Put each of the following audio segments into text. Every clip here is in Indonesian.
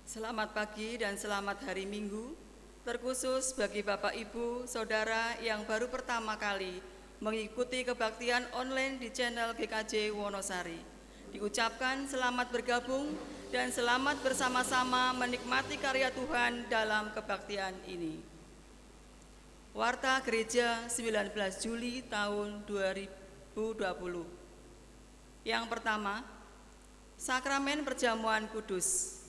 Selamat pagi dan selamat hari Minggu, terkhusus bagi Bapak Ibu, Saudara yang baru pertama kali mengikuti kebaktian online di channel GKJ Wonosari. Diucapkan selamat bergabung dan selamat bersama-sama menikmati karya Tuhan dalam kebaktian ini. Warta Gereja 19 Juli tahun 2020. Yang pertama, Sakramen Perjamuan Kudus.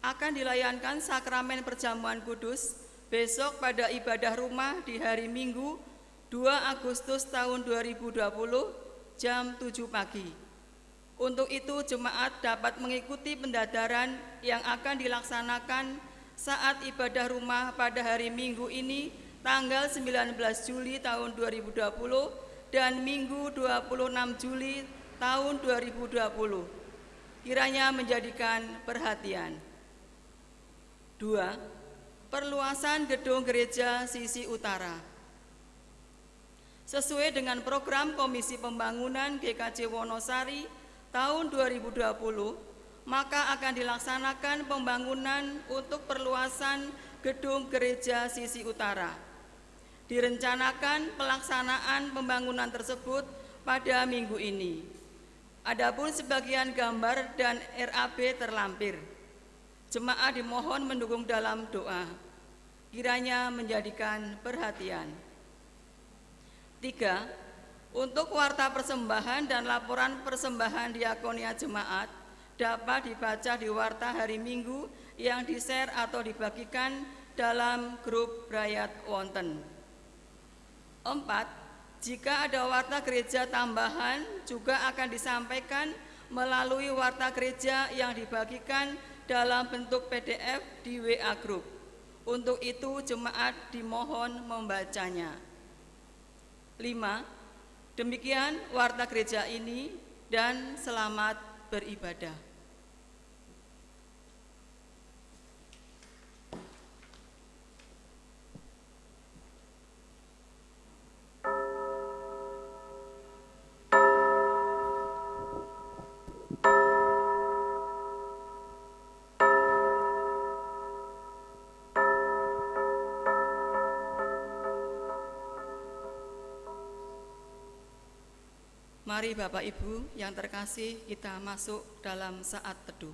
Akan dilayankan Sakramen Perjamuan Kudus besok pada ibadah rumah di hari Minggu 2 Agustus tahun 2020 jam 7 pagi. Untuk itu jemaat dapat mengikuti pendadaran yang akan dilaksanakan saat ibadah rumah pada hari Minggu ini tanggal 19 Juli tahun 2020 dan Minggu 26 Juli tahun 2020. Kiranya menjadikan perhatian. 2. Perluasan gedung gereja sisi utara. Sesuai dengan program Komisi Pembangunan GKJ Wonosari tahun 2020, maka akan dilaksanakan pembangunan untuk perluasan gedung gereja sisi utara. Direncanakan pelaksanaan pembangunan tersebut pada minggu ini. Adapun sebagian gambar dan RAB terlampir. Jemaat dimohon mendukung dalam doa, kiranya menjadikan perhatian. 3. Untuk warta persembahan dan laporan persembahan diakonia jemaat dapat dibaca di warta hari Minggu yang di-share atau dibagikan dalam grup Brayat Wonten. 4. Jika ada warta gereja tambahan juga akan disampaikan melalui warta gereja yang dibagikan dalam bentuk PDF di WA Group. Untuk itu jemaat dimohon membacanya. 5. Demikian warta gereja ini dan selamat beribadah. Mari Bapak Ibu yang terkasih, kita masuk dalam saat teduh.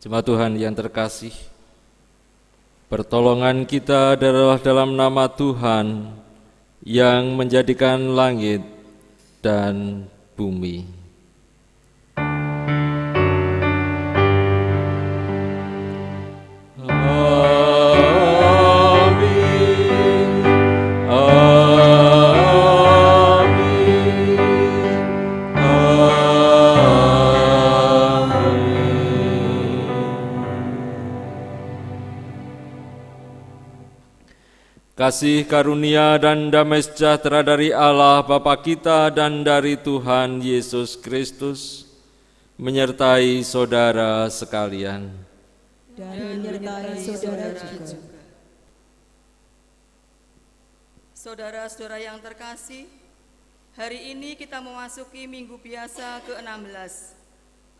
Jemaat Tuhan yang terkasih, pertolongan kita adalah dalam nama Tuhan yang menjadikan langit dan bumi. Kasih karunia dan damai sejahtera dari Allah Bapa kita dan dari Tuhan Yesus Kristus menyertai saudara sekalian. Dan menyertai saudara juga. Saudara-saudara yang terkasih, hari ini kita memasuki minggu biasa ke-16.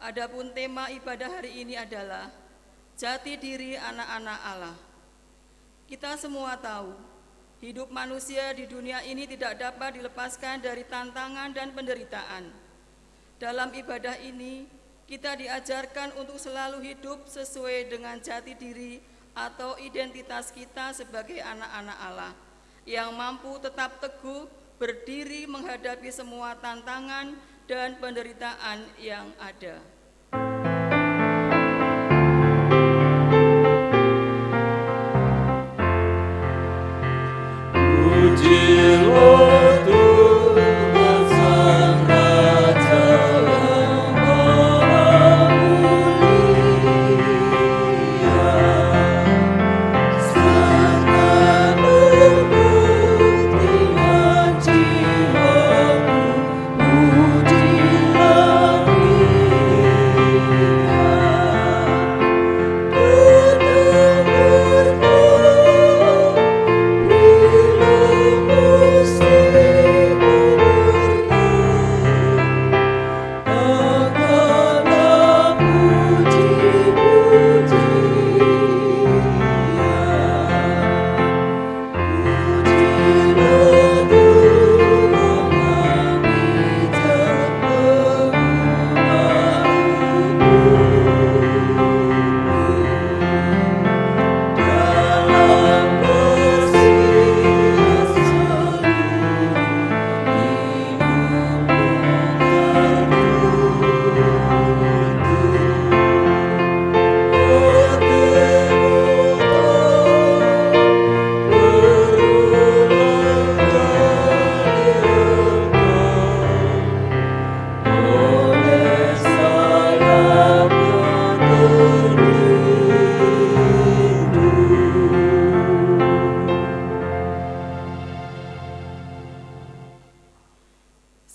Adapun tema ibadah hari ini adalah jati diri anak-anak Allah. Kita semua tahu, hidup manusia di dunia ini tidak dapat dilepaskan dari tantangan dan penderitaan. Dalam ibadah ini, kita diajarkan untuk selalu hidup sesuai dengan jati diri atau identitas kita sebagai anak-anak Allah, yang mampu tetap teguh berdiri menghadapi semua tantangan dan penderitaan yang ada. Pujilah Tuhan Sang Raja yang Maha Mulia, serta berbuktikan jiwaku, pujilah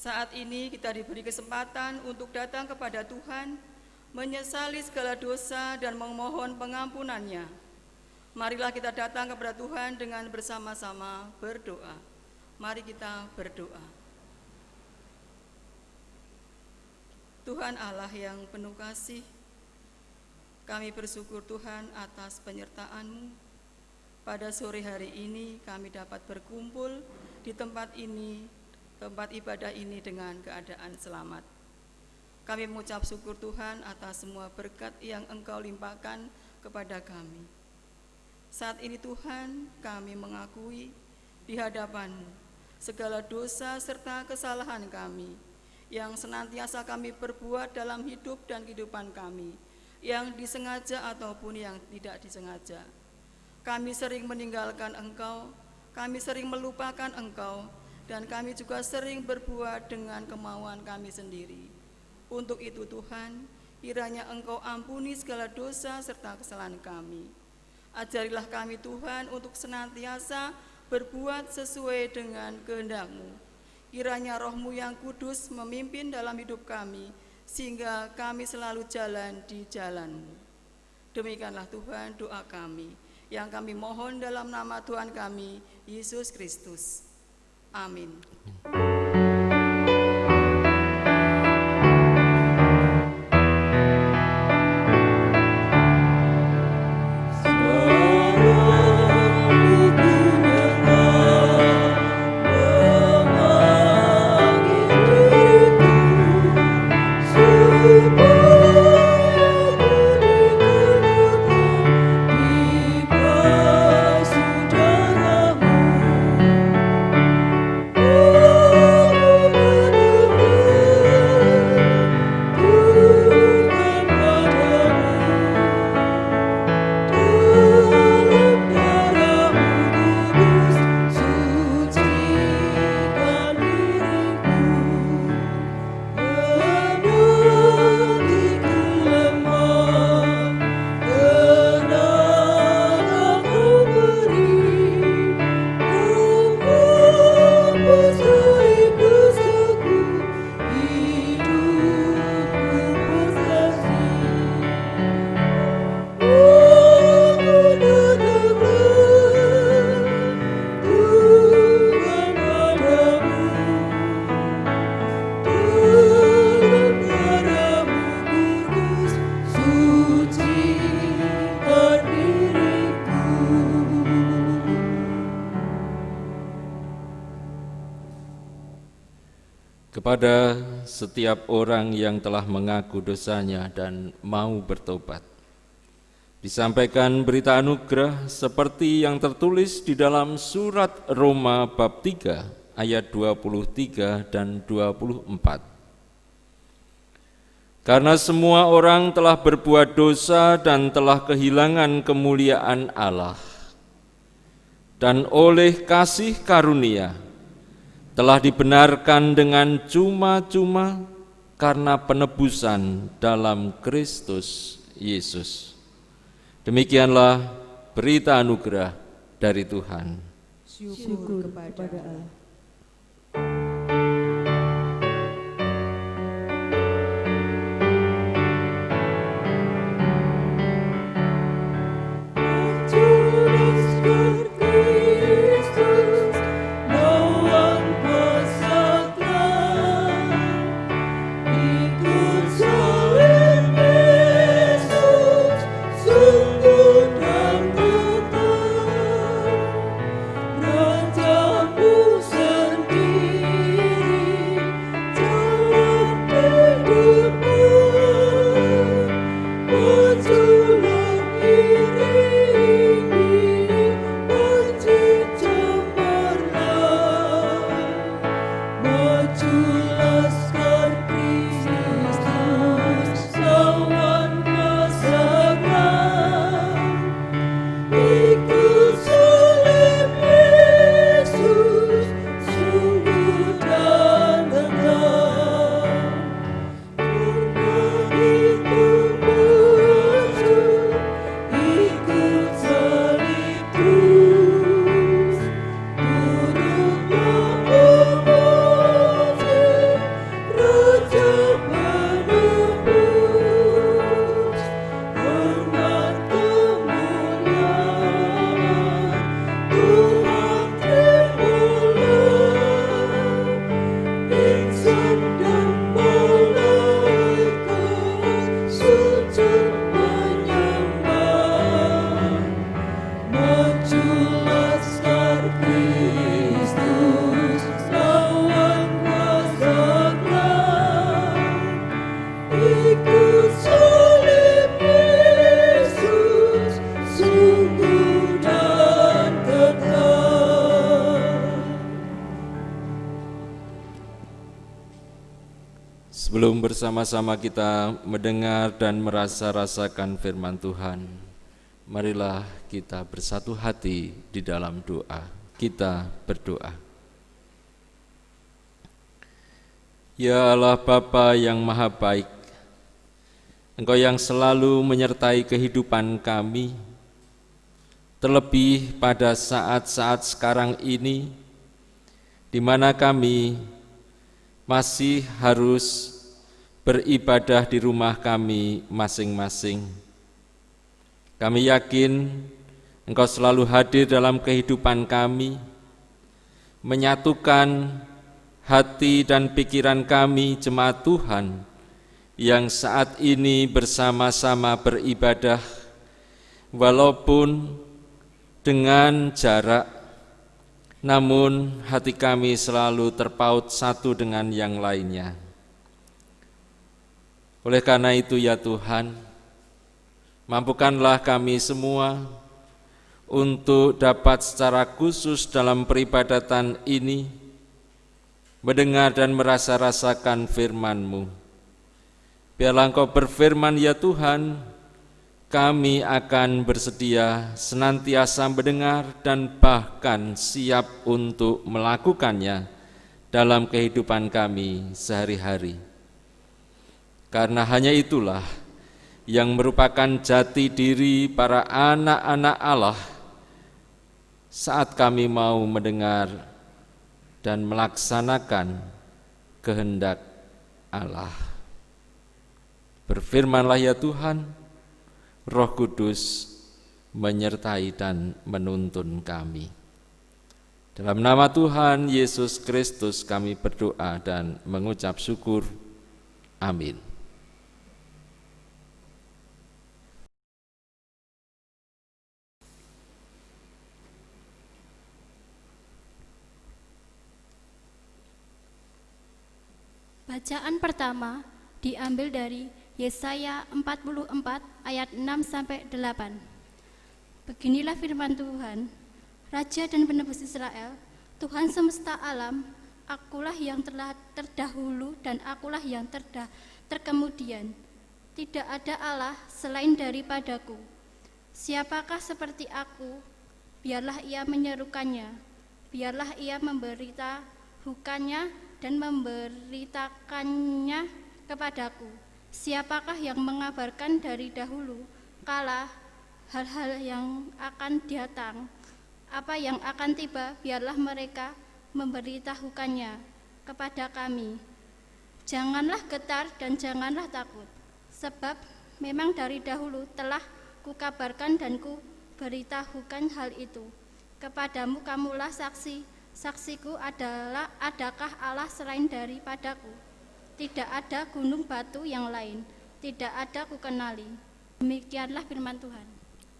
Saat ini kita diberi kesempatan untuk datang kepada Tuhan, menyesali segala dosa dan memohon pengampunannya. Marilah kita datang kepada Tuhan dengan bersama-sama berdoa. Mari kita berdoa. Tuhan Allah yang penuh kasih, kami bersyukur Tuhan atas penyertaan-Mu. Pada sore hari ini kami dapat berkumpul di tempat ibadah ini dengan keadaan selamat. Kami mengucap syukur Tuhan atas semua berkat yang Engkau limpahkan kepada kami. Saat ini Tuhan, kami mengakui di hadapan-Mu segala dosa serta kesalahan kami yang senantiasa kami perbuat dalam hidup dan kehidupan kami, yang disengaja ataupun yang tidak disengaja. Kami sering meninggalkan Engkau, kami sering melupakan Engkau, dan kami juga sering berbuat dengan kemauan kami sendiri. Untuk itu Tuhan, kiranya Engkau ampuni segala dosa serta kesalahan kami. Ajarilah kami Tuhan untuk senantiasa berbuat sesuai dengan kehendak-Mu. Kiranya Roh-Mu yang kudus memimpin dalam hidup kami, sehingga kami selalu jalan di jalan-Mu. Demikianlah Tuhan doa kami, yang kami mohon dalam nama Tuhan kami, Yesus Kristus. Amin. Oh sucikan diriku. Kepada setiap orang yang telah mengaku dosanya dan mau bertobat, disampaikan berita anugerah seperti yang tertulis di dalam surat Roma bab 3 ayat 23 dan 24. Karena semua orang telah berbuat dosa dan telah kehilangan kemuliaan Allah, dan oleh kasih karunia telah dibenarkan dengan cuma-cuma karena penebusan dalam Kristus Yesus. Demikianlah berita anugerah dari Tuhan. Syukur kepada Allah. Sebelum bersama-sama kita mendengar dan merasa-rasakan firman Tuhan, marilah kita bersatu hati di dalam doa. Kita berdoa. Ya Allah Bapa yang Maha Baik, Engkau yang selalu menyertai kehidupan kami, terlebih pada saat-saat sekarang ini, di mana kami masih harus beribadah di rumah kami masing-masing. Kami yakin Engkau selalu hadir dalam kehidupan kami, menyatukan hati dan pikiran kami jemaat Tuhan yang saat ini bersama-sama beribadah, walaupun dengan jarak, namun hati kami selalu terpaut satu dengan yang lainnya. Oleh karena itu ya Tuhan, mampukanlah kami semua untuk dapat secara khusus dalam peribadatan ini mendengar dan merasa-rasakan firman-Mu. Biarlah Engkau berfirman ya Tuhan, kami akan bersedia senantiasa mendengar dan bahkan siap untuk melakukannya dalam kehidupan kami sehari-hari. Karena hanya itulah yang merupakan jati diri para anak-anak Allah saat kami mau mendengar dan melaksanakan kehendak Allah. Berfirmanlah ya Tuhan, Roh Kudus menyertai dan menuntun kami. Dalam nama Tuhan Yesus Kristus kami berdoa dan mengucap syukur. Amin. Bacaan pertama diambil dari Yesaya 44 ayat 6-8. Beginilah firman Tuhan, Raja dan Penebus Israel, Tuhan semesta alam, akulah yang telah terdahulu dan akulah yang terkemudian. Tidak ada Allah selain daripadaku. Siapakah seperti aku? Biarlah ia menyerukannya, biarlah ia memberitahukannya dan memberitakannya kepadaku. Siapakah yang mengabarkan dari dahulu kala hal-hal yang akan datang, apa yang akan tiba, biarlah mereka memberitahukannya kepada kami. Janganlah getar dan janganlah takut, sebab memang dari dahulu telah kukabarkan dan kuberitahukan hal itu. Kepadamu kamulah saksi, saksiku adalah adakah Allah selain daripadaku? Tidak ada gunung batu yang lain, tidak ada kukenali. Demikianlah firman Tuhan.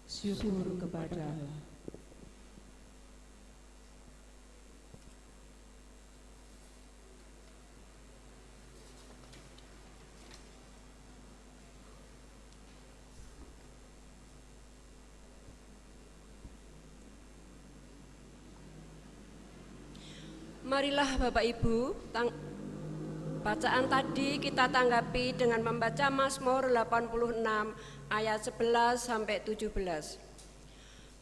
Syukur kepada Allah. Marilah Bapak Ibu, bacaan tadi kita tanggapi dengan membaca Mazmur 86 ayat 11 sampai 17.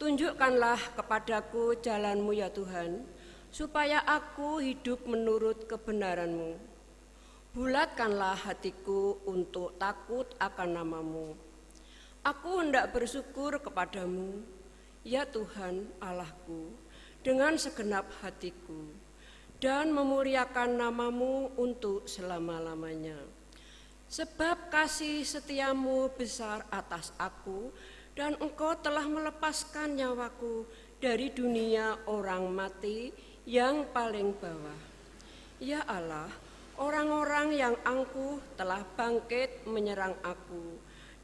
Tunjukkanlah kepadaku jalan-Mu ya Tuhan, supaya aku hidup menurut kebenaran-Mu. Bulatkanlah hatiku untuk takut akan nama-Mu. Aku hendak bersyukur kepadamu, ya Tuhan Allahku, dengan segenap hatiku, dan memuliakan nama-Mu untuk selama-lamanya. Sebab kasih setiamu besar atas aku, dan Engkau telah melepaskan nyawaku dari dunia orang mati yang paling bawah. Ya Allah, orang-orang yang angkuh telah bangkit menyerang aku,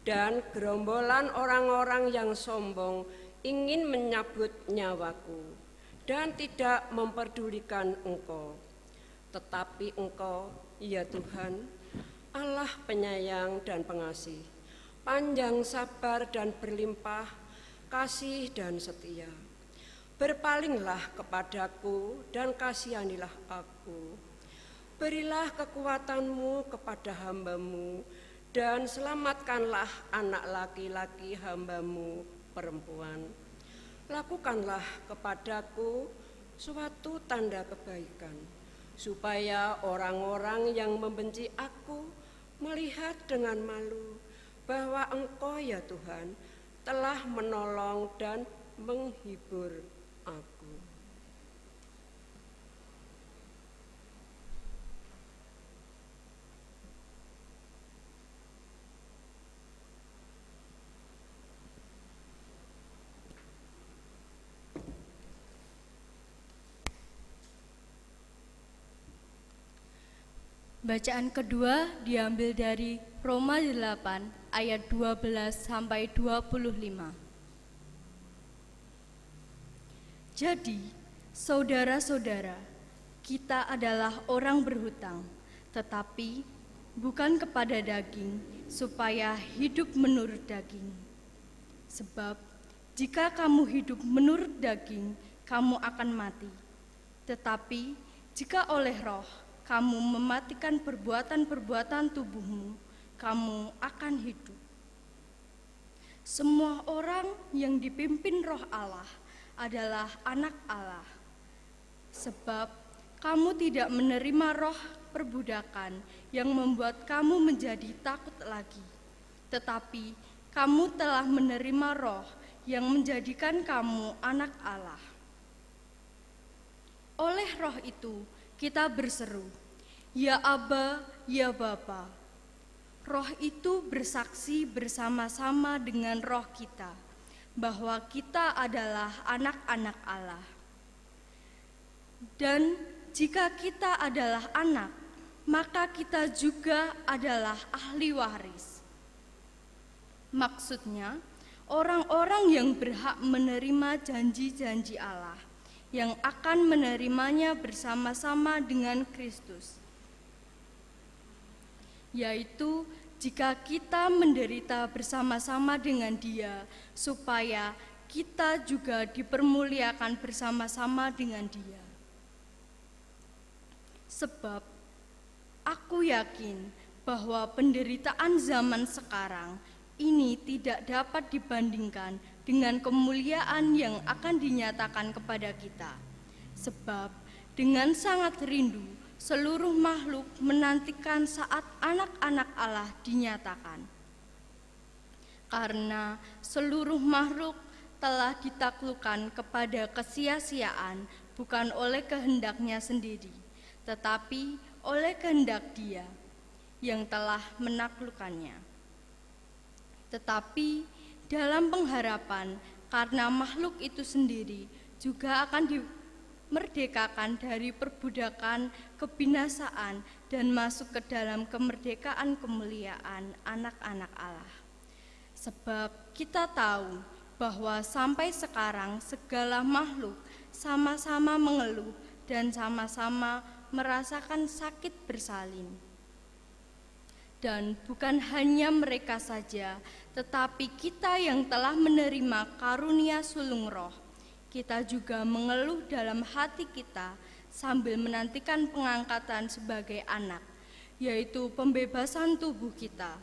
dan gerombolan orang-orang yang sombong ingin menyabut nyawaku dan tidak memperdulikan Engkau. Tetapi Engkau, ya Tuhan, Allah penyayang dan pengasih, panjang sabar dan berlimpah kasih dan setia. Berpalinglah kepadaku dan kasihanilah aku. Berilah kekuatan-Mu kepada hamba-Mu dan selamatkanlah anak laki-laki hamba-Mu perempuan. Lakukanlah kepadaku suatu tanda kebaikan, supaya orang-orang yang membenci aku melihat dengan malu bahwa Engkau ya Tuhan telah menolong dan menghibur aku. Bacaan kedua diambil dari Roma 8 ayat 12 sampai 25. Jadi, saudara-saudara, kita adalah orang berhutang, tetapi bukan kepada daging, supaya hidup menurut daging. Sebab jika kamu hidup menurut daging, kamu akan mati. Tetapi jika oleh Roh kamu mematikan perbuatan-perbuatan tubuhmu, kamu akan hidup. Semua orang yang dipimpin Roh Allah adalah anak Allah. Sebab kamu tidak menerima roh perbudakan yang membuat kamu menjadi takut lagi, tetapi kamu telah menerima roh yang menjadikan kamu anak Allah. Oleh roh itu kita berseru, "Ya Aba, ya Bapa." Roh itu bersaksi bersama-sama dengan roh kita bahwa kita adalah anak-anak Allah. Dan jika kita adalah anak, maka kita juga adalah ahli waris. Maksudnya, orang-orang yang berhak menerima janji-janji Allah, yang akan menerimanya bersama-sama dengan Kristus. yaitu jika kita menderita bersama-sama dengan Dia, supaya kita juga dipermuliakan bersama-sama dengan Dia. Sebab aku yakin bahwa penderitaan zaman sekarang ini tidak dapat dibandingkan dengan kemuliaan yang akan dinyatakan kepada kita. Sebab dengan sangat rindu seluruh makhluk menantikan saat anak-anak Allah dinyatakan. Karena seluruh makhluk telah ditaklukkan kepada kesia-siaan bukan oleh kehendaknya sendiri, tetapi oleh kehendak Dia yang telah menaklukkannya. Tetapi dalam pengharapan karena makhluk itu sendiri juga akan dimerdekakan dari perbudakan kebinasaan dan masuk ke dalam kemerdekaan kemuliaan anak-anak Allah. Sebab kita tahu bahwa sampai sekarang segala makhluk sama-sama mengeluh dan sama-sama merasakan sakit bersalin. Dan bukan hanya mereka saja, tetapi kita yang telah menerima karunia sulung roh, kita juga mengeluh dalam hati kita sambil menantikan pengangkatan sebagai anak, yaitu pembebasan tubuh kita.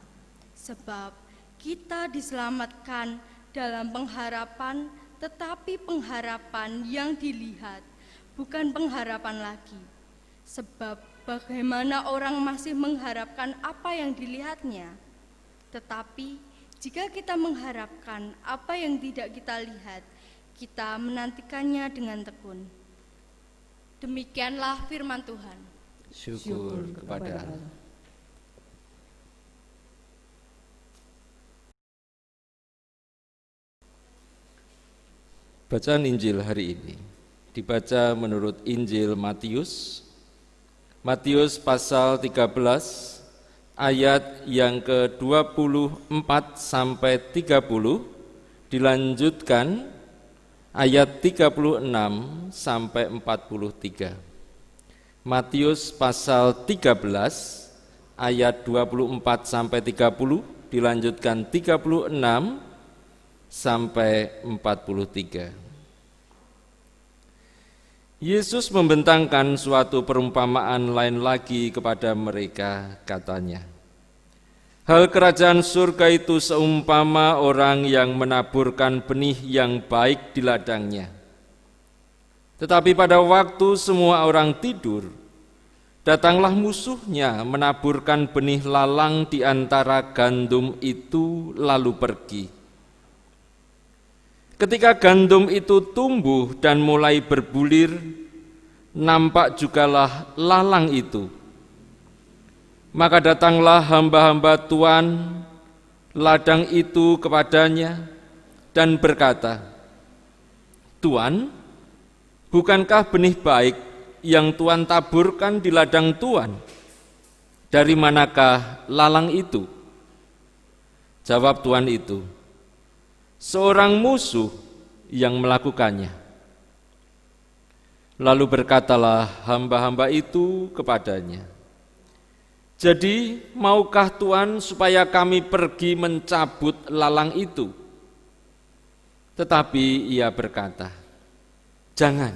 Sebab kita diselamatkan dalam pengharapan, tetapi pengharapan yang dilihat, bukan pengharapan lagi. Sebab bagaimana orang masih mengharapkan apa yang dilihatnya? Tetapi jika kita mengharapkan apa yang tidak kita lihat, kita menantikannya dengan tekun. Demikianlah firman Tuhan. Syukur kepada Allah. Bacaan Injil hari ini dibaca menurut Injil Matius pasal 13 ayat yang ke-24 sampai 30, dilanjutkan ayat 36 sampai 43. Matius pasal 13 ayat 24 sampai 30, dilanjutkan 36 sampai 43. Yesus membentangkan suatu perumpamaan lain lagi kepada mereka, katanya, hal kerajaan surga itu seumpama orang yang menaburkan benih yang baik di ladangnya. Tetapi pada waktu semua orang tidur, datanglah musuhnya menaburkan benih lalang di antara gandum itu lalu pergi. Ketika gandum itu tumbuh dan mulai berbulir, nampak jugalah lalang itu. Maka datanglah hamba-hamba Tuan ladang itu kepadanya dan berkata, Tuan, bukankah benih baik yang Tuan taburkan di ladang Tuan? Dari manakah lalang itu? Jawab Tuan itu, seorang musuh yang melakukannya. Lalu berkatalah hamba-hamba itu kepadanya, jadi maukah Tuan supaya kami pergi mencabut lalang itu? Tetapi ia berkata, jangan,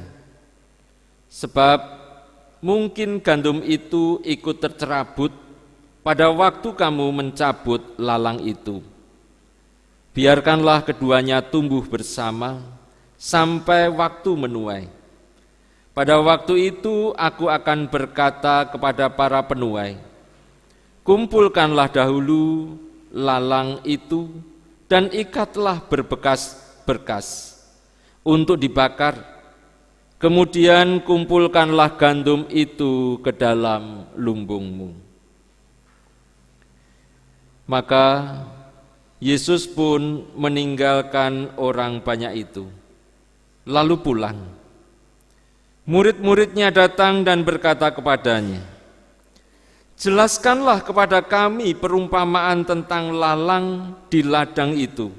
sebab mungkin gandum itu ikut tercerabut pada waktu kamu mencabut lalang itu. Biarkanlah keduanya tumbuh bersama sampai waktu menuai. Pada waktu itu aku akan berkata kepada para penuai, kumpulkanlah dahulu lalang itu dan ikatlah berbekas-berkas untuk dibakar. Kemudian kumpulkanlah gandum itu ke dalam lumbungmu. Maka Yesus pun meninggalkan orang banyak itu, lalu pulang. Murid-muridnya datang dan berkata kepadanya, jelaskanlah kepada kami perumpamaan tentang lalang di ladang itu.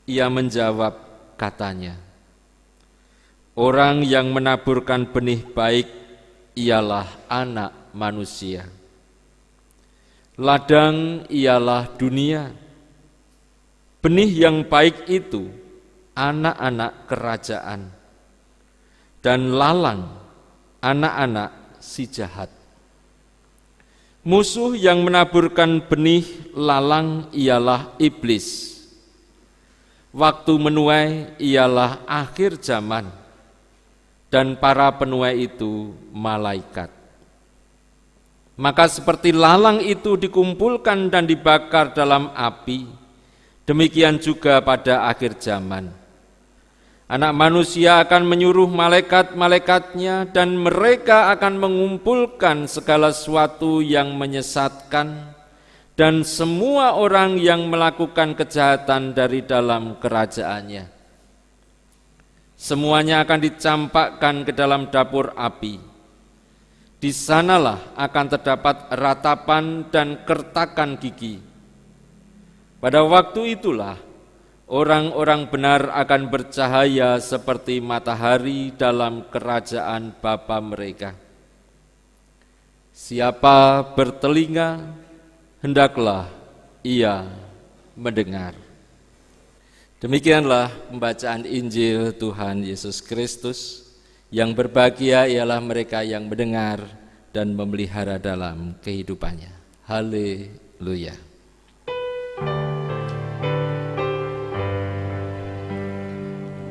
Ia menjawab, katanya, orang yang menaburkan benih baik ialah Anak Manusia. Ladang ialah dunia. Benih yang baik itu anak-anak kerajaan, dan lalang anak-anak si jahat. Musuh yang menaburkan benih lalang ialah iblis. Waktu menuai ialah akhir zaman, dan para penuai itu malaikat. Maka seperti lalang itu dikumpulkan dan dibakar dalam api, demikian juga pada akhir zaman. Anak manusia akan menyuruh malaikat-malaikatnya, dan mereka akan mengumpulkan segala sesuatu yang menyesatkan dan semua orang yang melakukan kejahatan dari dalam kerajaannya. Semuanya akan dicampakkan ke dalam dapur api. Di sanalah akan terdapat ratapan dan kertakan gigi. Pada waktu itulah orang-orang benar akan bercahaya seperti matahari dalam kerajaan Bapa mereka. Siapa bertelinga, hendaklah ia mendengar. Demikianlah pembacaan Injil Tuhan Yesus Kristus. Yang berbahagia ialah mereka yang mendengar dan memelihara dalam kehidupannya. Haleluya.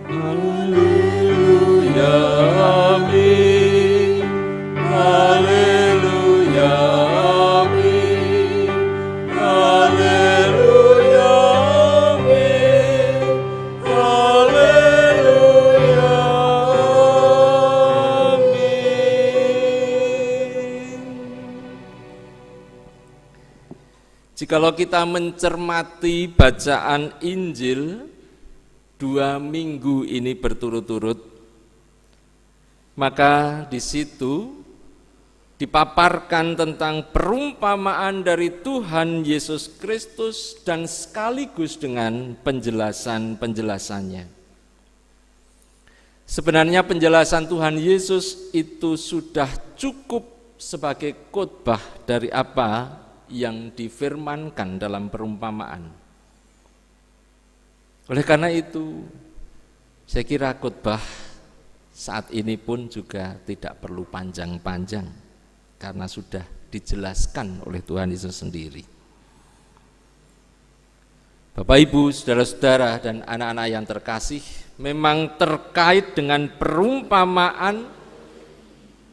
Haleluya, amin. Haleluya, amin. Haleluya, amin. Haleluya, amin. Jikalau kita mencermati bacaan Injil 2 minggu ini berturut-turut, maka di situ dipaparkan tentang perumpamaan dari Tuhan Yesus Kristus dan sekaligus dengan penjelasan-penjelasannya. Sebenarnya penjelasan Tuhan Yesus itu sudah cukup sebagai khotbah dari apa yang difirmankan dalam perumpamaan. Oleh karena itu, saya kira khotbah saat ini pun juga tidak perlu panjang-panjang, karena sudah dijelaskan oleh Tuhan Yesus sendiri. Bapak, Ibu, saudara-saudara, dan anak-anak yang terkasih, memang terkait dengan perumpamaan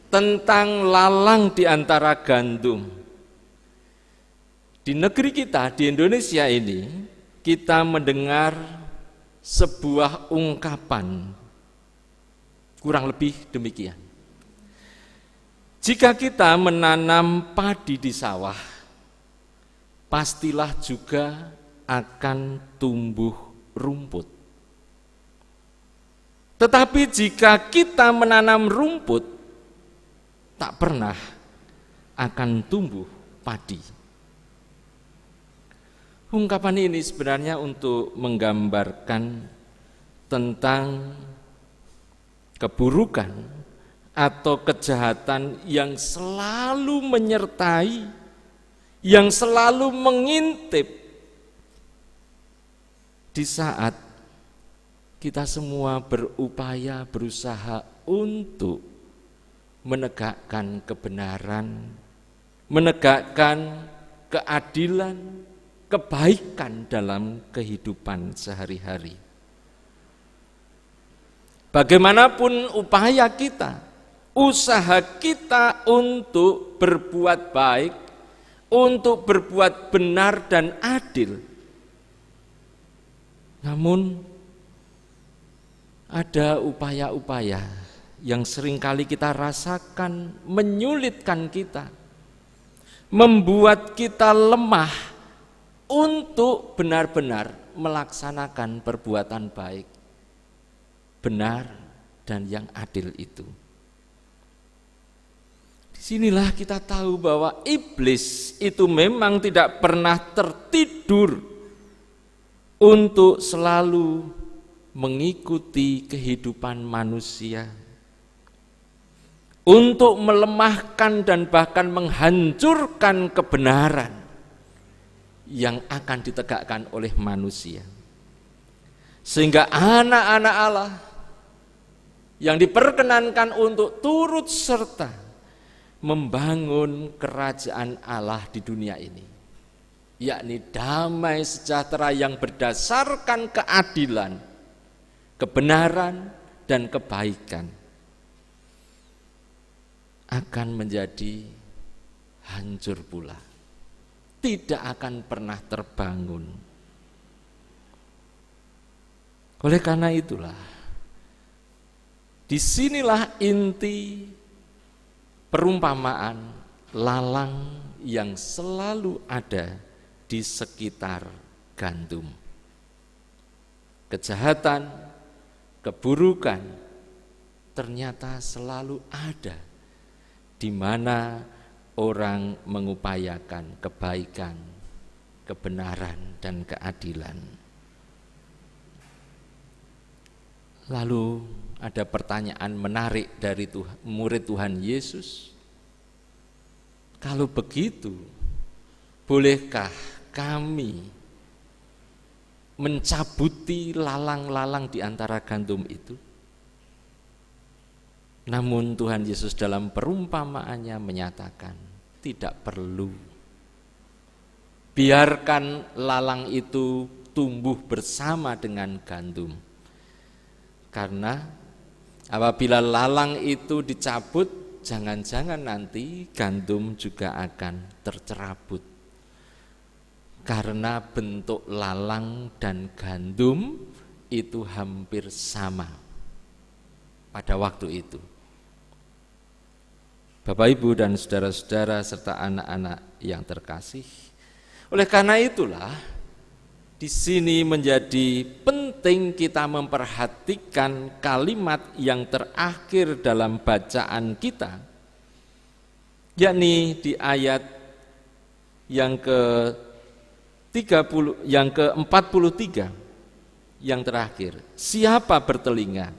tentang lalang di antara gandum. Di negeri kita, di Indonesia ini, kita mendengar sebuah ungkapan kurang lebih demikian. Jika kita menanam padi di sawah, pastilah juga akan tumbuh rumput. Tetapi jika kita menanam rumput, tak pernah akan tumbuh padi. Ungkapan ini sebenarnya untuk menggambarkan tentang keburukan atau kejahatan yang selalu menyertai, yang selalu mengintip di saat kita semua berupaya, berusaha untuk menegakkan kebenaran, menegakkan keadilan, kebaikan dalam kehidupan sehari-hari. Bagaimanapun upaya kita, usaha kita untuk berbuat baik, untuk berbuat benar dan adil, namun ada upaya-upaya yang seringkali kita rasakan menyulitkan kita, membuat kita lemah untuk benar-benar melaksanakan perbuatan baik, benar, dan yang adil itu. Disinilah kita tahu bahwa iblis itu memang tidak pernah tertidur untuk selalu mengikuti kehidupan manusia, untuk melemahkan dan bahkan menghancurkan kebenaran, yang akan ditegakkan oleh manusia. Sehingga anak-anak Allah yang diperkenankan untuk turut serta membangun kerajaan Allah di dunia ini, yakni damai sejahtera yang berdasarkan keadilan, kebenaran, dan kebaikan, akan menjadi hancur pula, tidak akan pernah terbangun. Oleh karena itulah, disinilah inti perumpamaan lalang yang selalu ada di sekitar gandum. Kejahatan, keburukan ternyata selalu ada di mana orang mengupayakan kebaikan, kebenaran, dan keadilan. Lalu ada pertanyaan menarik dari murid Tuhan Yesus. Kalau begitu, bolehkah kami mencabuti lalang-lalang di antara gandum itu? Namun Tuhan Yesus dalam perumpamaannya menyatakan, tidak perlu. Biarkan lalang itu tumbuh bersama dengan gandum. Karena apabila lalang itu dicabut, jangan-jangan nanti gandum juga akan tercerabut. Karena bentuk lalang dan gandum itu hampir sama pada waktu itu. Bapak, Ibu, dan saudara-saudara serta anak-anak yang terkasih, oleh karena itulah di sini menjadi penting kita memperhatikan kalimat yang terakhir dalam bacaan kita, yakni di ayat yang ke-43 yang terakhir. Siapa bertelinga,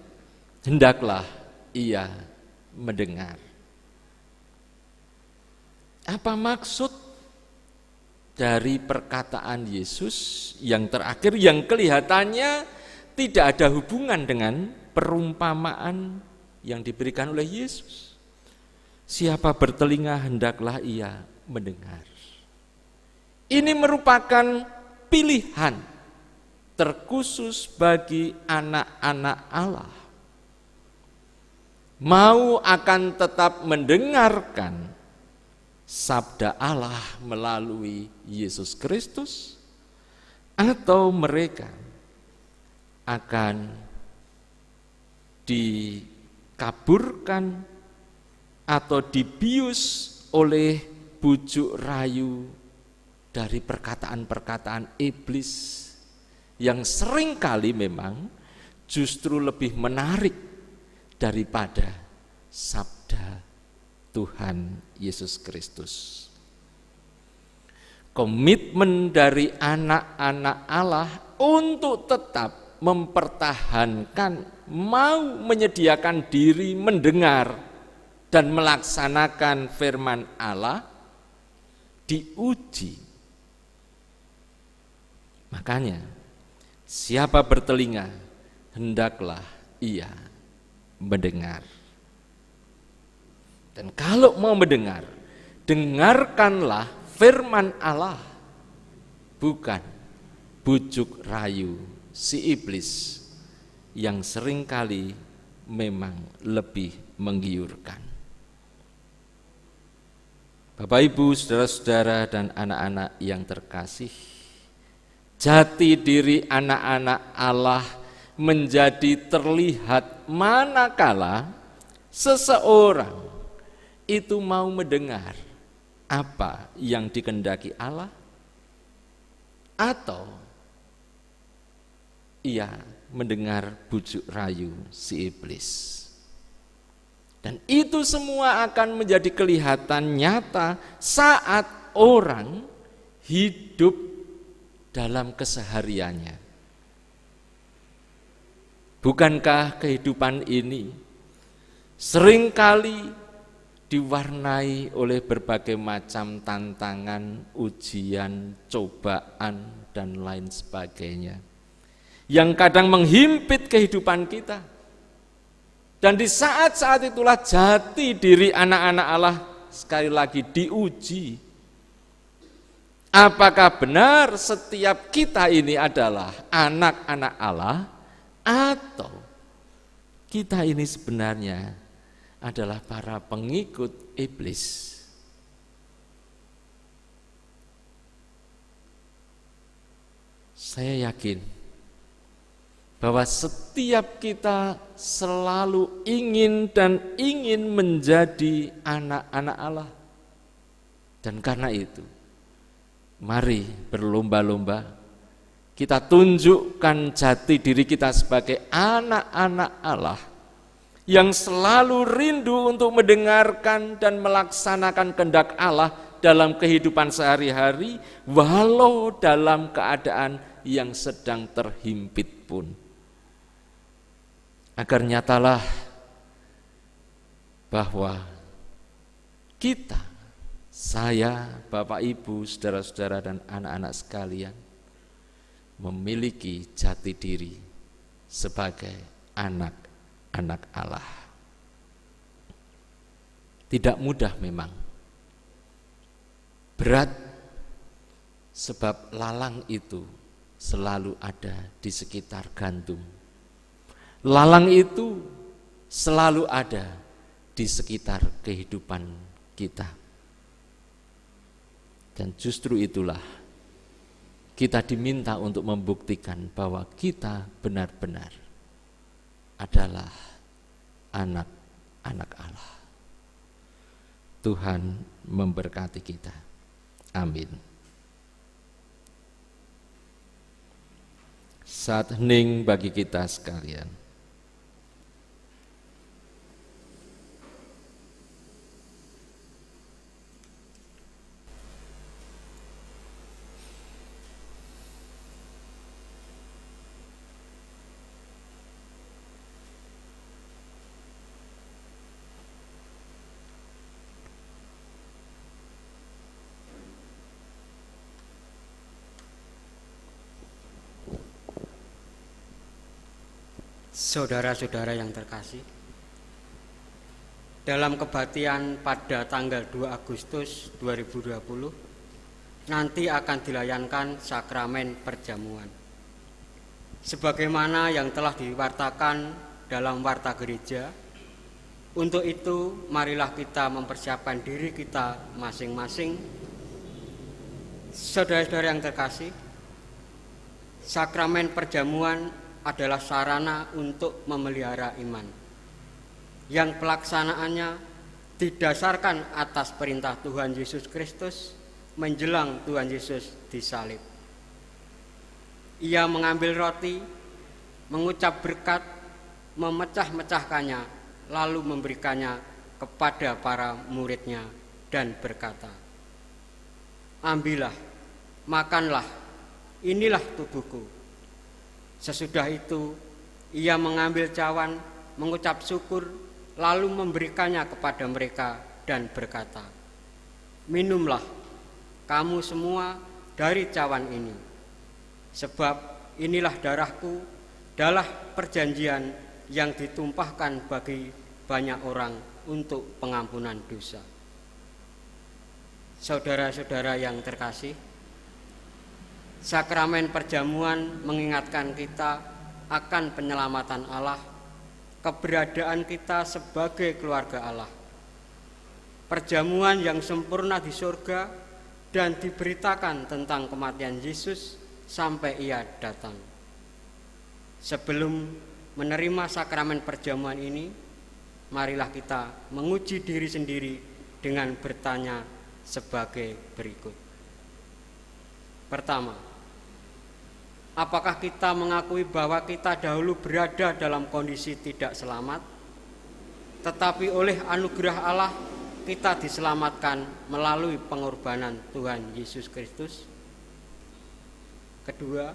hendaklah ia mendengar. Apa maksud dari perkataan Yesus yang terakhir yang kelihatannya tidak ada hubungan dengan perumpamaan yang diberikan oleh Yesus? Siapa bertelinga hendaklah ia mendengar. Ini merupakan pilihan terkhusus bagi anak-anak Allah. Mau akan tetap mendengarkan sabda Allah melalui Yesus Kristus, atau mereka akan dikaburkan atau dibius oleh bujuk rayu dari perkataan-perkataan iblis yang seringkali memang justru lebih menarik daripada sabda Tuhan Yesus Kristus. Komitmen dari anak-anak Allah untuk tetap mempertahankan, mau menyediakan diri mendengar dan melaksanakan firman Allah diuji. Makanya, siapa bertelinga, hendaklah ia mendengar. Dan kalau mau mendengar, dengarkanlah firman Allah, bukan bujuk rayu si iblis yang seringkali memang lebih menggiurkan. Bapak, Ibu, saudara-saudara, dan anak-anak yang terkasih, jati diri anak-anak Allah menjadi terlihat manakala seseorang itu mau mendengar apa yang dikehendaki Allah, atau ia mendengar bujuk rayu si iblis. Dan itu semua akan menjadi kelihatan nyata saat orang hidup dalam kesehariannya. Bukankah kehidupan ini seringkali diwarnai oleh berbagai macam tantangan, ujian, cobaan, dan lain sebagainya, yang kadang menghimpit kehidupan kita. Dan di saat-saat itulah jati diri anak-anak Allah sekali lagi diuji. Apakah benar setiap kita ini adalah anak-anak Allah, atau kita ini sebenarnya adalah para pengikut iblis? Saya yakin bahwa setiap kita selalu ingin menjadi anak-anak Allah. Dan karena itu, mari berlomba-lomba kita tunjukkan jati diri kita sebagai anak-anak Allah yang selalu rindu untuk mendengarkan dan melaksanakan kehendak Allah dalam kehidupan sehari-hari, walau dalam keadaan yang sedang terhimpit pun. Agar nyatalah bahwa kita, saya, Bapak, Ibu, saudara-saudara, dan anak-anak sekalian memiliki jati diri sebagai anak-anak Allah. Tidak mudah memang, berat, sebab lalang itu selalu ada di sekitar gantung. Lalang itu selalu ada di sekitar kehidupan kita. Dan justru itulah kita diminta untuk membuktikan bahwa kita benar-benar adalah anak-anak Allah. Tuhan memberkati kita. Amin. Saat hening bagi kita sekalian. Saudara-saudara yang terkasih, dalam kebaktian pada tanggal 2 Agustus 2020 nanti akan dilayankan sakramen perjamuan. Sebagaimana yang telah diwartakan dalam warta gereja, untuk itu marilah kita mempersiapkan diri kita masing-masing. Saudara-saudara yang terkasih, sakramen perjamuan adalah sarana untuk memelihara iman, yang pelaksanaannya didasarkan atas perintah Tuhan Yesus Kristus menjelang Tuhan Yesus disalib. Ia mengambil roti, mengucap berkat, memecah-mecahkannya, lalu memberikannya kepada para muridnya dan berkata, "Ambillah, makanlah, inilah tubuhku." Sesudah itu, ia mengambil cawan, mengucap syukur, lalu memberikannya kepada mereka dan berkata, "Minumlah kamu semua dari cawan ini, sebab inilah darahku, darah perjanjian yang ditumpahkan bagi banyak orang untuk pengampunan dosa." Saudara-saudara yang terkasih, sakramen perjamuan mengingatkan kita akan penyelamatan Allah, keberadaan kita sebagai keluarga Allah. Perjamuan yang sempurna di surga dan diberitakan tentang kematian Yesus sampai ia datang. Sebelum menerima sakramen perjamuan ini, marilah kita menguji diri sendiri dengan bertanya sebagai berikut. Pertama, apakah kita mengakui bahwa kita dahulu berada dalam kondisi tidak selamat, tetapi oleh anugerah Allah kita diselamatkan melalui pengorbanan Tuhan Yesus Kristus? Kedua,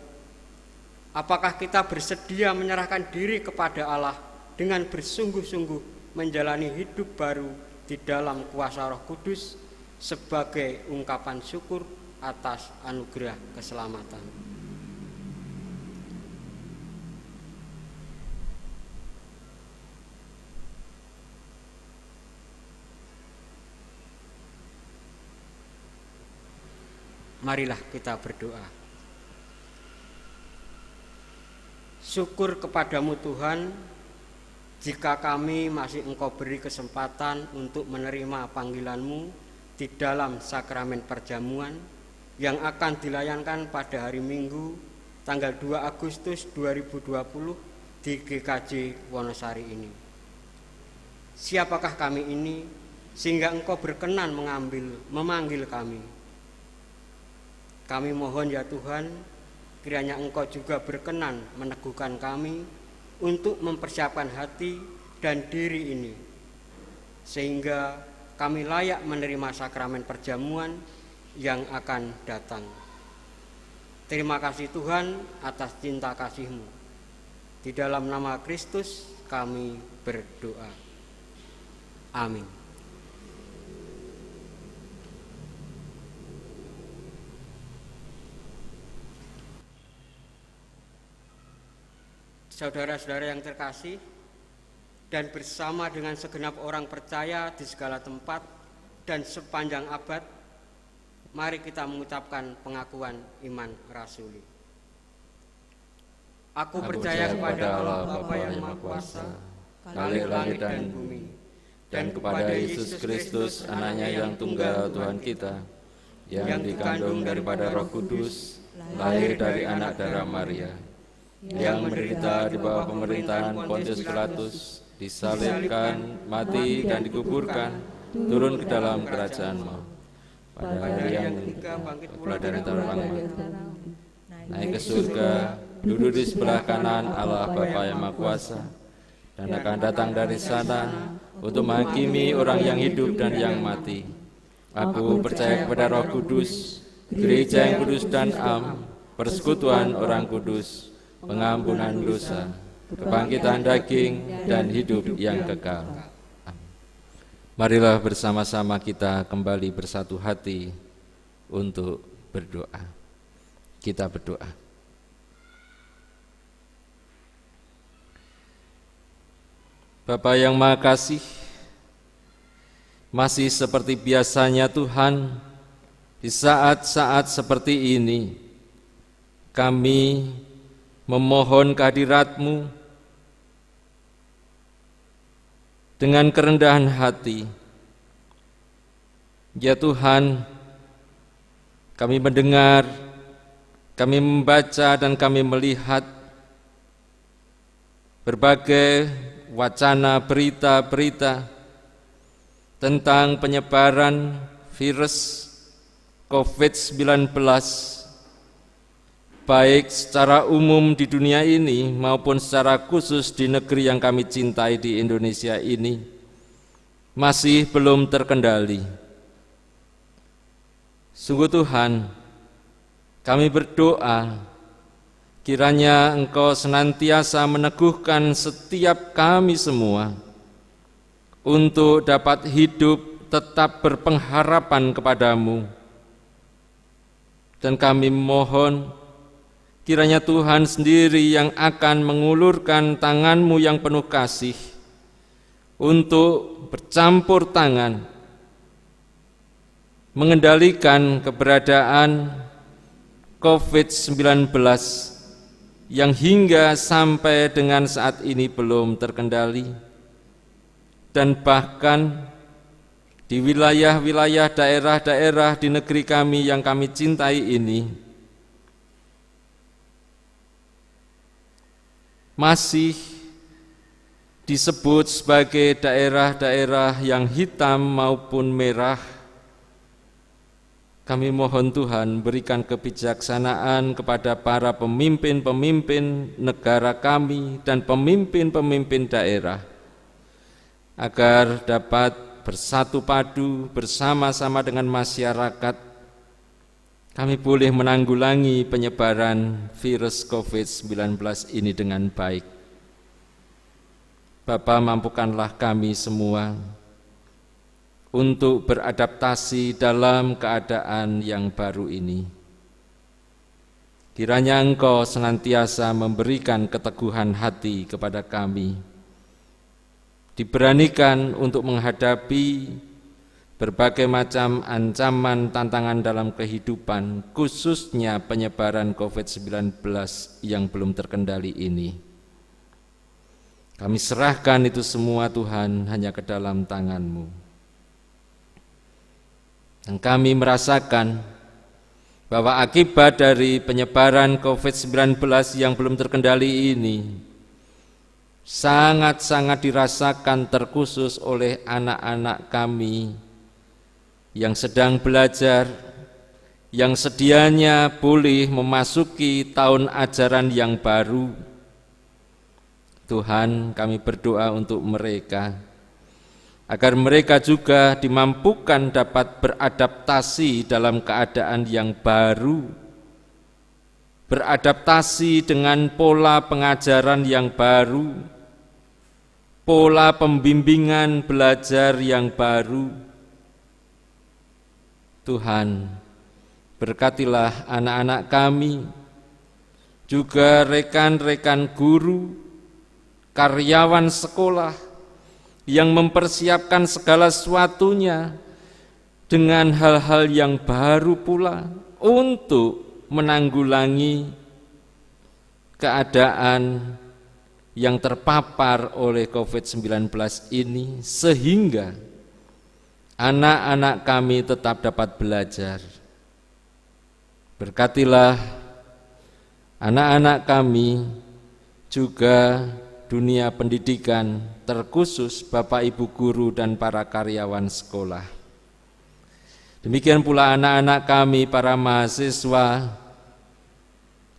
apakah kita bersedia menyerahkan diri kepada Allah dengan bersungguh-sungguh menjalani hidup baru di dalam kuasa Roh Kudus sebagai ungkapan syukur atas anugerah keselamatan. Marilah kita berdoa. Syukur kepadamu Tuhan, jika kami masih Engkau beri kesempatan untuk menerima panggilan-Mu di dalam sakramen perjamuan yang akan dilayankan pada hari Minggu tanggal 2 Agustus 2020 di GKJ Wonosari ini. Siapakah kami ini sehingga Engkau berkenan memanggil kami? Kami mohon ya Tuhan, kiranya Engkau juga berkenan meneguhkan kami untuk mempersiapkan hati dan diri ini, sehingga kami layak menerima sakramen perjamuan yang akan datang. Terima kasih Tuhan atas cinta kasih-Mu. Di dalam nama Kristus kami berdoa. Amin. Saudara-saudara yang terkasih, dan bersama dengan segenap orang percaya di segala tempat dan sepanjang abad, mari kita mengucapkan pengakuan iman rasuli. Aku percaya kepada Allah Bapa yang Maha Kuasa, Khalik langit dan bumi, dan kepada Yesus Kristus, Anaknya yang tunggal Tuhan kita, yang dikandung daripada Roh Kudus, lahir dari anak darah Maria, yang menderita di bawah pemerintahan Pontius Pilatus, disalibkan, mati dan dikuburkan, turun ke dalam kerajaan-Mu. Pada hari yang ketiga bangkit pula dari antara orang mati, naik ke surga, duduk di sebelah kanan Allah Bapa yang Maha Kuasa, dan akan datang dari sana untuk menghakimi orang yang hidup dan yang mati. Aku percaya kepada Roh Kudus, gereja yang kudus dan am, persekutuan orang kudus, pengampunan dosa, kebangkitan daging, dan hidup yang kekal. Marilah bersama-sama kita kembali bersatu hati untuk berdoa. Kita berdoa. Bapa yang Maha Kasih, masih seperti biasanya Tuhan, di saat-saat seperti ini, kami memohon kehadirat-Mu dengan kerendahan hati. Ya Tuhan, kami mendengar, kami membaca dan kami melihat berbagai wacana berita-berita tentang penyebaran virus COVID-19, baik secara umum di dunia ini maupun secara khusus di negeri yang kami cintai di Indonesia ini, masih belum terkendali. Sungguh Tuhan, kami berdoa kiranya Engkau senantiasa meneguhkan setiap kami semua untuk dapat hidup tetap berpengharapan kepadamu. Dan kami mohon kiranya Tuhan sendiri yang akan mengulurkan tangan-Mu yang penuh kasih untuk bercampur tangan, mengendalikan keberadaan COVID-19 yang hingga sampai dengan saat ini belum terkendali, dan bahkan di wilayah-wilayah daerah-daerah di negeri kami yang kami cintai ini masih disebut sebagai daerah-daerah yang hitam maupun merah. Kami mohon Tuhan berikan kebijaksanaan kepada para pemimpin-pemimpin negara kami dan pemimpin-pemimpin daerah, agar dapat bersatu padu bersama-sama dengan masyarakat, kami boleh menanggulangi penyebaran virus COVID-19 ini dengan baik. Bapa, mampukanlah kami semua untuk beradaptasi dalam keadaan yang baru ini. Kiranya Engkau senantiasa memberikan keteguhan hati kepada kami, diberanikan untuk menghadapi berbagai macam ancaman tantangan dalam kehidupan, khususnya penyebaran COVID-19 yang belum terkendali ini. Kami serahkan itu semua Tuhan hanya ke dalam tangan-Mu. Dan kami merasakan bahwa akibat dari penyebaran COVID-19 yang belum terkendali ini sangat-sangat dirasakan terkhusus oleh anak-anak kami yang sedang belajar, yang sedianya boleh memasuki tahun ajaran yang baru. Tuhan, kami berdoa untuk mereka, agar mereka juga dimampukan dapat beradaptasi dalam keadaan yang baru, beradaptasi dengan pola pengajaran yang baru, pola pembimbingan belajar yang baru. Tuhan, berkatilah anak-anak kami, juga rekan-rekan guru, karyawan sekolah, yang mempersiapkan segala sesuatunya dengan hal-hal yang baru pula untuk menanggulangi keadaan yang terpapar oleh COVID-19 ini, sehingga anak-anak kami tetap dapat belajar. Berkatilah anak-anak kami, juga dunia pendidikan, terkhusus Bapak Ibu guru dan para karyawan sekolah. Demikian pula anak-anak kami, para mahasiswa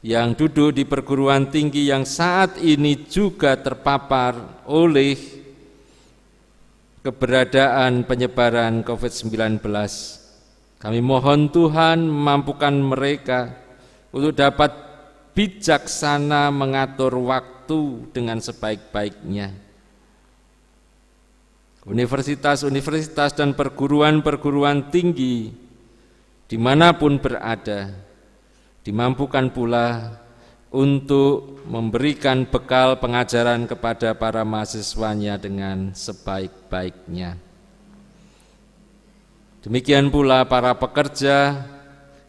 yang duduk di perguruan tinggi yang saat ini juga terpapar oleh keberadaan penyebaran COVID-19. Kami mohon Tuhan memampukan mereka untuk dapat bijaksana mengatur waktu dengan sebaik-baiknya. Universitas-universitas dan perguruan-perguruan tinggi dimanapun berada, dimampukan pula untuk memberikan bekal pengajaran kepada para mahasiswanya dengan sebaik-baiknya. Demikian pula para pekerja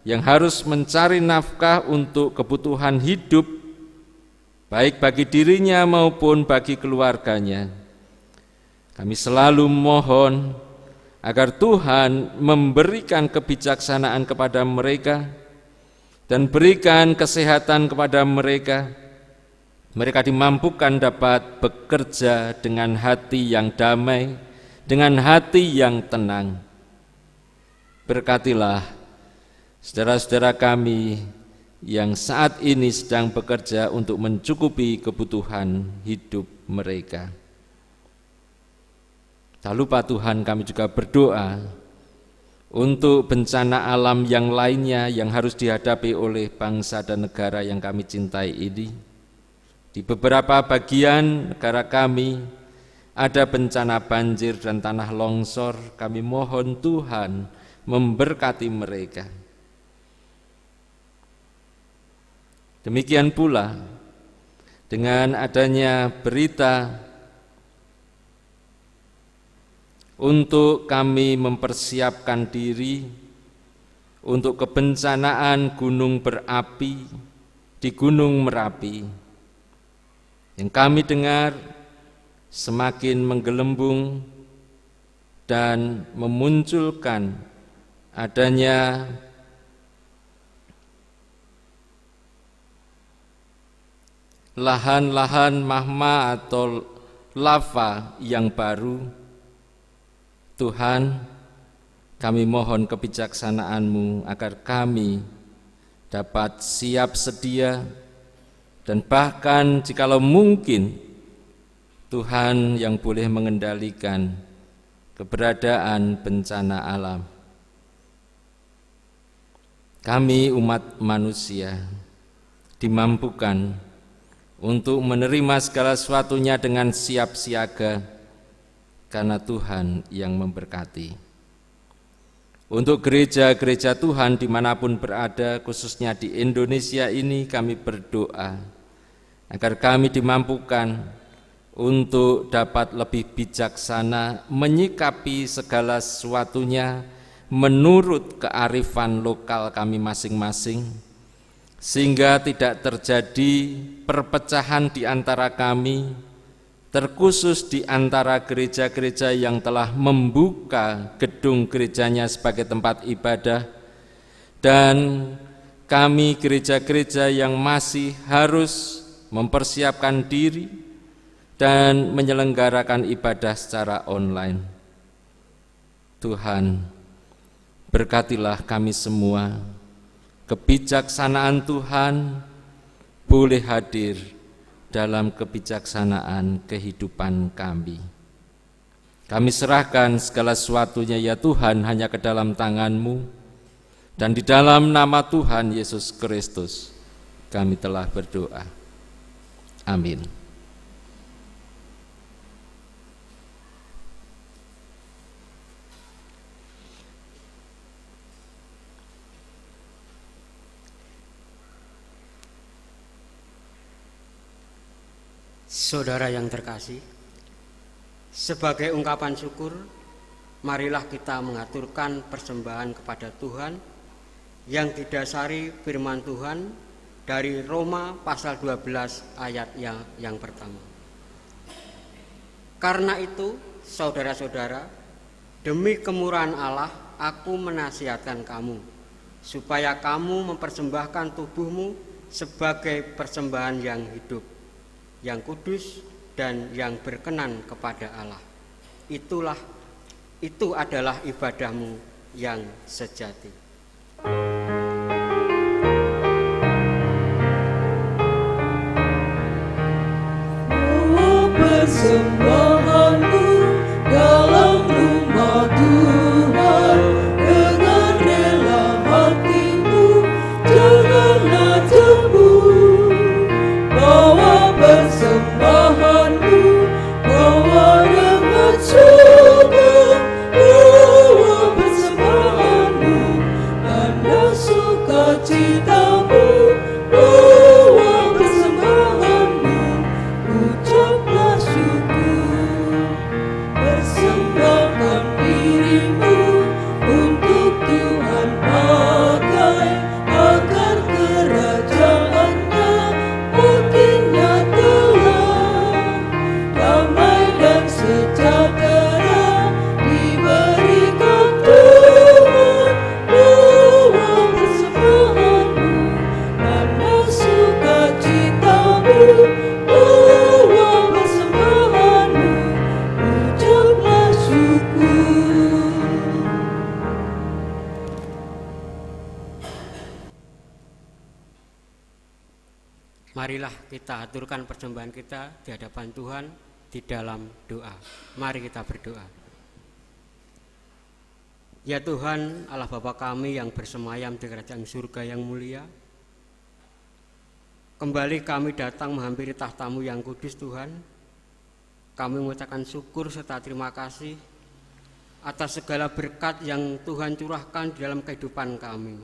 yang harus mencari nafkah untuk kebutuhan hidup, baik bagi dirinya maupun bagi keluarganya. Kami selalu mohon agar Tuhan memberikan kebijaksanaan kepada mereka dan berikan kesehatan kepada mereka. Mereka dimampukan dapat bekerja dengan hati yang damai, dengan hati yang tenang. Berkatilah saudara-saudara kami yang saat ini sedang bekerja untuk mencukupi kebutuhan hidup mereka. Tak lupa Tuhan, kami juga berdoa untuk bencana alam yang lainnya yang harus dihadapi oleh bangsa dan negara yang kami cintai ini. Di beberapa bagian negara kami ada bencana banjir dan tanah longsor. Kami mohon Tuhan memberkati mereka. Demikian pula dengan adanya berita untuk kami mempersiapkan diri untuk kebencanaan gunung berapi di Gunung Merapi, yang kami dengar semakin menggelembung dan memunculkan adanya lahan-lahan magma atau lava yang baru. Tuhan, kami mohon kebijaksanaan-Mu agar kami dapat siap sedia, dan bahkan jikalau mungkin Tuhan yang boleh mengendalikan keberadaan bencana alam. Kami umat manusia dimampukan untuk menerima segala sesuatunya dengan siap siaga, karena Tuhan yang memberkati. Untuk gereja-gereja Tuhan dimanapun berada, khususnya di Indonesia ini, kami berdoa agar kami dimampukan untuk dapat lebih bijaksana menyikapi segala sesuatunya menurut kearifan lokal kami masing-masing, sehingga tidak terjadi perpecahan di antara kami, terkhusus di antara gereja-gereja yang telah membuka gedung gerejanya sebagai tempat ibadah, dan kami gereja-gereja yang masih harus mempersiapkan diri dan menyelenggarakan ibadah secara online. Tuhan, berkatilah kami semua, kebijaksanaan Tuhan boleh hadir dalam kebijaksanaan kehidupan kami. Kami serahkan segala sesuatunya ya Tuhan hanya ke dalam tangan-Mu, dan di dalam nama Tuhan Yesus Kristus kami telah berdoa. Amin. Saudara yang terkasih, sebagai ungkapan syukur, marilah kita mengaturkan persembahan kepada Tuhan yang didasari firman Tuhan dari Roma pasal 12 ayat yang pertama. Karena itu, saudara-saudara, demi kemurahan Allah, aku menasihatkan kamu, supaya kamu mempersembahkan tubuhmu sebagai persembahan yang hidup, yang kudus, dan yang berkenan kepada Allah. Itu adalah ibadahmu yang sejati. Persembahanmu dalam rumah Tuhan dengan rela hatimu, janganlah cemburu. Bawa persembahanmu, bawa dengan syukur. Bawa persembahanmu, tanda sukacitamu. Bawa persembahanmu, ucaplah syukur. Persembahkan dirimu untuk Tuhan pakai, agar kerajaannya makin nyatalah. Damai dan sejahtera diberikan Tuhan. Bawa persembahanmu, tanda sukacitamu. Bawa persembahanmu, ucaplah syukur. Marilah kita aturkan persembahan kita di hadapan Tuhan di dalam doa. Mari kita berdoa. Ya Tuhan, Allah Bapa kami yang bersemayam di kerajaan surga yang mulia, kembali kami datang menghampiri tahta-Mu yang kudus Tuhan. Kami mengucapkan syukur serta terima kasih atas segala berkat yang Tuhan curahkan di dalam kehidupan kami.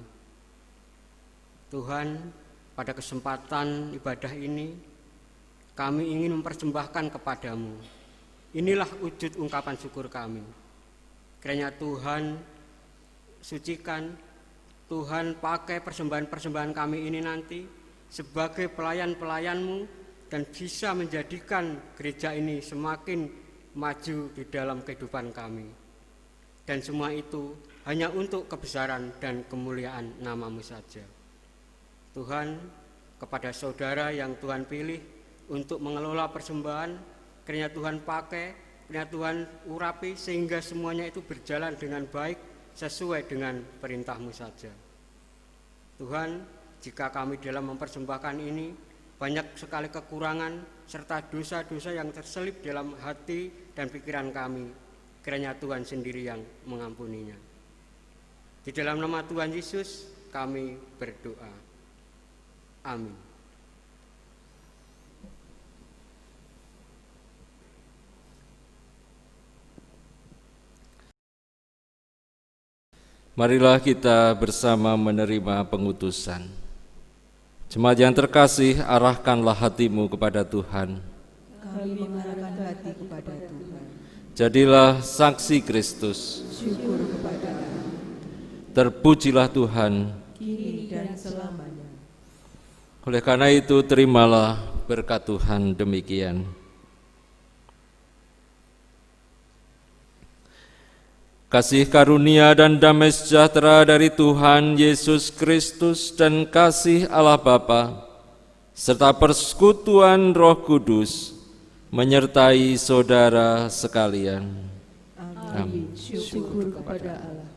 Tuhan, pada kesempatan ibadah ini, kami ingin mempersembahkan kepada-Mu. Inilah wujud ungkapan syukur kami. Kiranya Tuhan sucikan, Tuhan pakai persembahan-persembahan kami ini nanti sebagai pelayan-pelayan-Mu, dan bisa menjadikan gereja ini semakin maju di dalam kehidupan kami. Dan semua itu hanya untuk kebesaran dan kemuliaan nama-Mu saja. Tuhan, kepada saudara yang Tuhan pilih untuk mengelola persembahan, kiranya Tuhan pakai, kiranya Tuhan urapi sehingga semuanya itu berjalan dengan baik sesuai dengan perintah-Mu saja. Tuhan, jika kami dalam mempersembahkan ini banyak sekali kekurangan serta dosa-dosa yang terselip dalam hati dan pikiran kami, kiranya Tuhan sendiri yang mengampuninya. Di dalam nama Tuhan Yesus kami berdoa. Amin. Marilah kita bersama menerima pengutusan. Jemaat yang terkasih, arahkanlah hatimu kepada Tuhan. Kami mengarahkan hati kepada Tuhan. Jadilah saksi Kristus. Syukur kepada Allah, Terpujilah Tuhan. kini dan selamanya. Oleh karena itu, terimalah berkat Tuhan demikian. Kasih karunia dan damai sejahtera dari Tuhan Yesus Kristus dan kasih Allah Bapa serta persekutuan Roh Kudus menyertai saudara sekalian. Amin. Syukur kepada Allah.